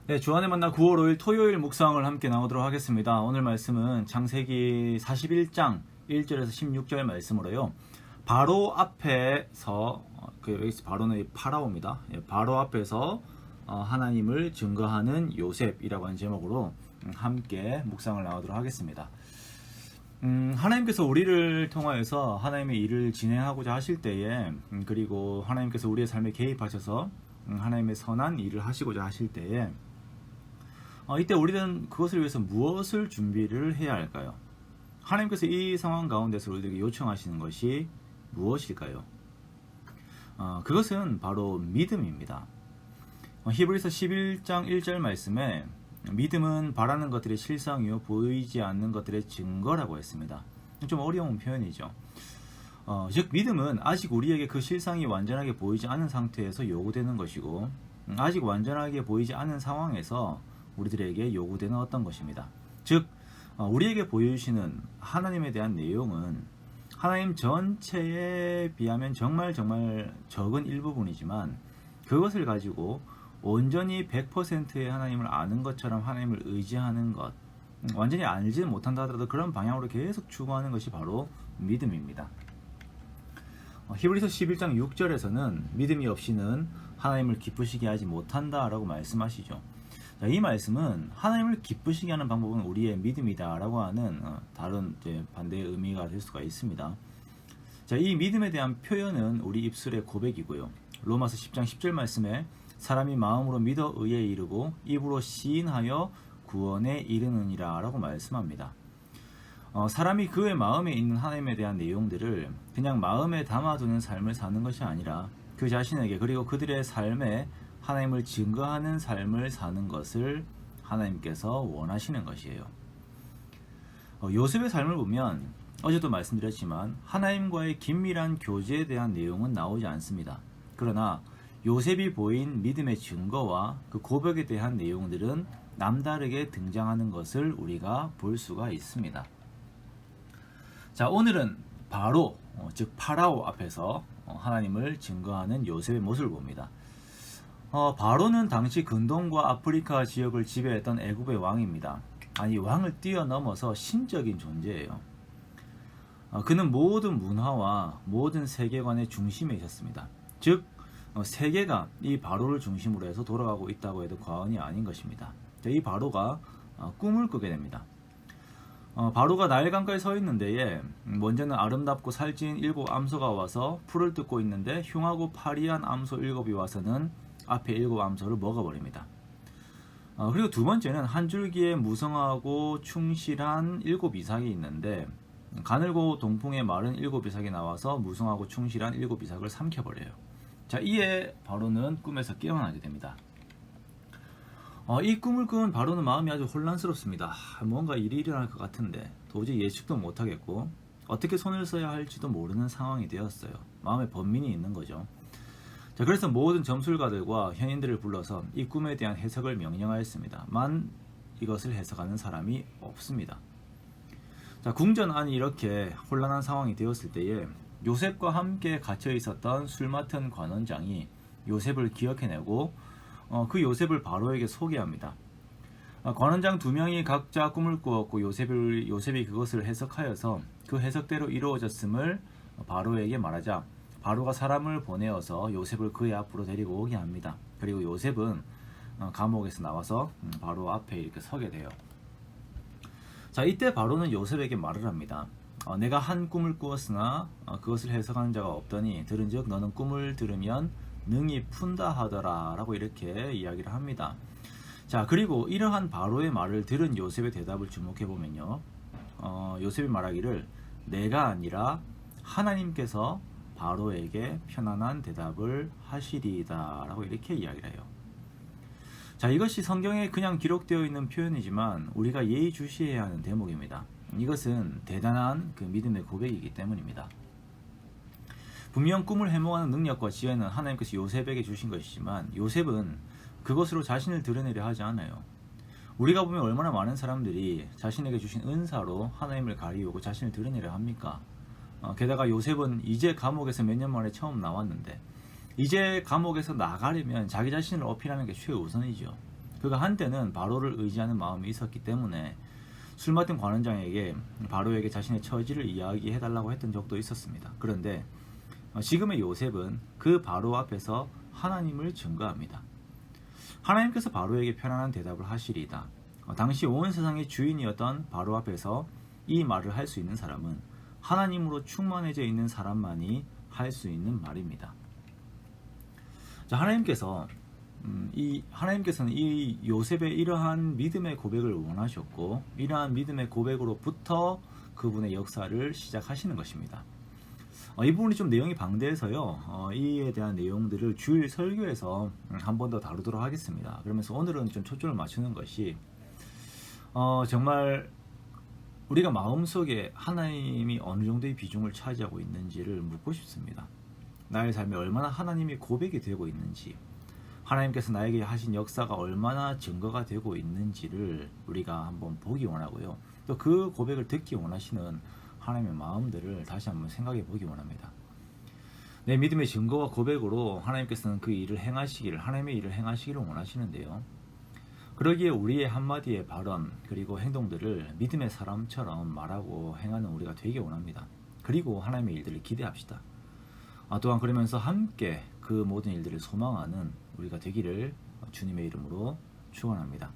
네, 주안의 만나 9월 5일 토요일 묵상을 함께 나오도록 하겠습니다. 오늘 말씀은 창세기 41장 1절에서 16절 말씀으로요. 바로 앞에서 여기서 바로는 파라오입니다. 바로 앞에서 하나님을 증거하는 요셉이라고 하는 제목으로 함께 묵상을 나오도록 하겠습니다. 하나님께서 우리를 통하여서 하나님의 일을 진행하고자 하실 때에 그리고 하나님께서 우리의 삶에 개입하셔서 하나님의 선한 일을 하시고자 하실 때에 이때 우리는 그것을 위해서 무엇을 준비를 해야 할까요? 하나님께서 이 상황 가운데서 우리에게 요청하시는 것이 무엇일까요? 그것은 바로 믿음입니다. 히브리서 11장 1절 말씀에 믿음은 바라는 것들의 실상이요 보이지 않는 것들의 증거라고 했습니다. 좀 어려운 표현이죠. 즉 믿음은 아직 우리에게 그 실상이 완전하게 보이지 않은 상태에서 요구되는 것이고 아직 완전하게 보이지 않은 상황에서 우리들에게 요구되는 어떤 것입니다. 즉 우리에게 보여주시는 하나님에 대한 내용은 하나님 전체에 비하면 정말 적은 일부분이지만 그것을 가지고 온전히 100%의 하나님을 아는 것처럼 하나님을 의지하는 것, 완전히 알지 못한다 하더라도 그런 방향으로 계속 추구하는 것이 바로 믿음입니다. 히브리서 11장 6절에서는 믿음이 없이는 하나님을 기쁘시게 하지 못한다 라고 말씀하시죠. 자, 이 말씀은 하나님을 기쁘시게 하는 방법은 우리의 믿음이다 라고 하는 다른 반대의 의미가 될 수가 있습니다. 자, 이 믿음에 대한 표현은 우리 입술의 고백이고요. 로마서 10장 10절 말씀에 사람이 마음으로 믿어 의에 이르고 입으로 시인하여 구원에 이르느니라 라고 말씀합니다. 사람이 그의 마음에 있는 하나님에 대한 내용들을 그냥 마음에 담아두는 삶을 사는 것이 아니라 그 자신에게 그리고 그들의 삶에 하나님을 증거하는 삶을 사는 것을 하나님께서 원하시는 것이에요. 요셉의 삶을 보면 어제도 말씀드렸지만 하나님과의 긴밀한 교제에 대한 내용은 나오지 않습니다. 그러나 요셉이 보인 믿음의 증거와 그 고백에 대한 내용들은 남다르게 등장하는 것을 우리가 볼 수가 있습니다. 자, 오늘은 바로 즉 파라오 앞에서 하나님을 증거하는 요셉의 모습을 봅니다. 바로는 당시 근동과 아프리카 지역을 지배했던 애굽의 왕입니다. 아니, 왕을 뛰어넘어서 신적인 존재예요. 그는 모든 문화와 모든 세계관의 중심에 있었습니다. 즉 세계가 이 바로를 중심으로 해서 돌아가고 있다고 해도 과언이 아닌 것입니다. 이 바로가 꿈을 꾸게 됩니다. 바로가 나일강가에 서 있는 데에 먼저는 아름답고 살찐 7 암소가 와서 풀을 뜯고 있는데 흉하고 파리한 암소 7이 와서는 앞에 7 암소를 먹어버립니다. 그리고 두 번째는 한 줄기에 무성하고 충실한 7 이삭이 있는데 가늘고 동풍에 마른 7 이삭이 나와서 무성하고 충실한 7 이삭을 삼켜버려요. 자, 이에 바로는 꿈에서 깨어나게 됩니다. 이 꿈을 꾼 바로는 마음이 아주 혼란스럽습니다. 뭔가 일이 일어날 것 같은데 도저히 예측도 못하겠고 어떻게 손을 써야 할지도 모르는 상황이 되었어요. 마음에 번민이 있는 거죠. 자, 그래서 모든 점술가들과 현인들을 불러서 이 꿈에 대한 해석을 명령하였습니다. 만 이것을 해석하는 사람이 없습니다. 자, 궁전 안이 이렇게 혼란한 상황이 되었을 때에 요셉과 함께 갇혀 있었던 술 맡은 관원장이 요셉을 기억해내고 그 요셉을 바로에게 소개합니다. 관원장 2명이 각자 꿈을 꾸었고 요셉이 그것을 해석하여서 그 해석대로 이루어졌음을 바로에게 말하자 바로가 사람을 보내어서 요셉을 그의 앞으로 데리고 오게 합니다. 그리고 요셉은 감옥에서 나와서 바로 앞에 이렇게 서게 돼요. 자, 이때 바로는 요셉에게 말을 합니다. 내가 한 꿈을 꾸었으나 그것을 해석하는 자가 없더니 들은즉 너는 꿈을 들으면 능히 푼다 하더라 라고 이렇게 이야기를 합니다. 자, 그리고 이러한 바로의 말을 들은 요셉의 대답을 주목해보면요, 요셉이 말하기를 내가 아니라 하나님께서 바로에게 편안한 대답을 하시리이다 라고 이렇게 이야기를 해요. 자, 이것이 성경에 그냥 기록되어 있는 표현이지만 우리가 예의주시해야 하는 대목입니다. 이것은 대단한 그 믿음의 고백이기 때문입니다. 분명 꿈을 해몽하는 능력과 지혜는 하나님께서 요셉에게 주신 것이지만 요셉은 그것으로 자신을 드러내려 하지 않아요. 우리가 보면 얼마나 많은 사람들이 자신에게 주신 은사로 하나님을 가리우고 자신을 드러내려 합니까? 게다가 요셉은 이제 감옥에서 몇 년 만에 처음 나왔는데 이제 감옥에서 나가려면 자기 자신을 어필하는 게 최우선이죠. 그가 한때는 바로를 의지하는 마음이 있었기 때문에 술 맡은 관원장에게 바로에게 자신의 처지를 이야기해달라고 했던 적도 있었습니다. 그런데 지금의 요셉은 그 바로 앞에서 하나님을 증거합니다. 하나님께서 바로에게 편안한 대답을 하시리이다. 당시 온 세상의 주인이었던 바로 앞에서 이 말을 할 수 있는 사람은 하나님으로 충만해져 있는 사람만이 할 수 있는 말입니다. 자, 하나님께서는 이 요셉의 이러한 믿음의 고백을 원하셨고, 이러한 믿음의 고백으로부터 그분의 역사를 시작하시는 것입니다. 이 부분이 좀 내용이 방대해서요, 이에 대한 내용들을 주일 설교에서 한 번 더 다루도록 하겠습니다. 그러면서 오늘은 좀 초점을 맞추는 것이 정말 우리가 마음속에 하나님이 어느 정도의 비중을 차지하고 있는지를 묻고 싶습니다. 나의 삶에 얼마나 하나님이 고백이 되고 있는지, 하나님께서 나에게 하신 역사가 얼마나 증거가 되고 있는지를 우리가 한번 보기 원하고요. 또 그 고백을 듣기 원하시는 하나님의 마음들을 다시 한번 생각해 보기 원합니다. 내 믿음의 증거와 고백으로 하나님께서는 그 일을 행하시기를, 하나님의 일을 행하시기를 원하시는데요. 그러기에 우리의 한마디의 발언 그리고 행동들을 믿음의 사람처럼 말하고 행하는 우리가 되기 원합니다. 그리고 하나님의 일들을 기대합시다. 또한 그러면서 함께 그 모든 일들을 소망하는 우리가 되기를 주님의 이름으로 축원합니다.